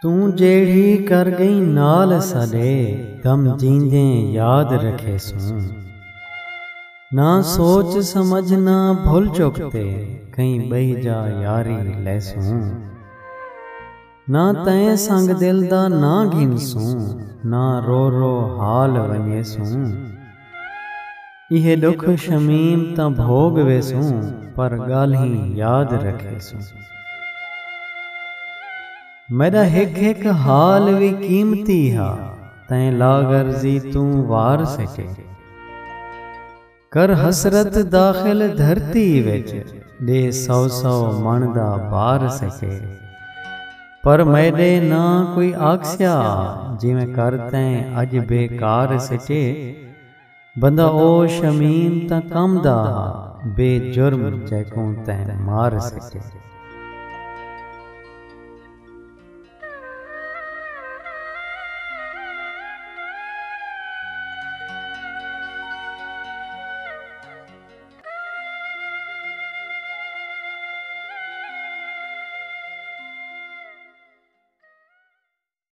तू जेड़ी कर गई नाल साडे गम जींदे याद रखे सूं। ना सोच समझ ना भूल चुकते कहीं बही जा यारी लैसूं। ना तैं संग दिल दा ना घिनसूं ना रो रो हाल वनेसूं। इहे दुख शमीम तां भोग वेसूं पर गाल ही याद रखेसूं। मेरा हिक हिक हाल भी कीमती हा तैं लागर्जी तू वार सके। कर हसरत दाखिल धरती विच दे सौ सौ मन दा बार सके। पर मेरे ना कोई आख्या जिवें कर तैं अज बेकार सके। बंदा ओ शमीम तां कम दा बेजुर्म जैकों तैं मार सके।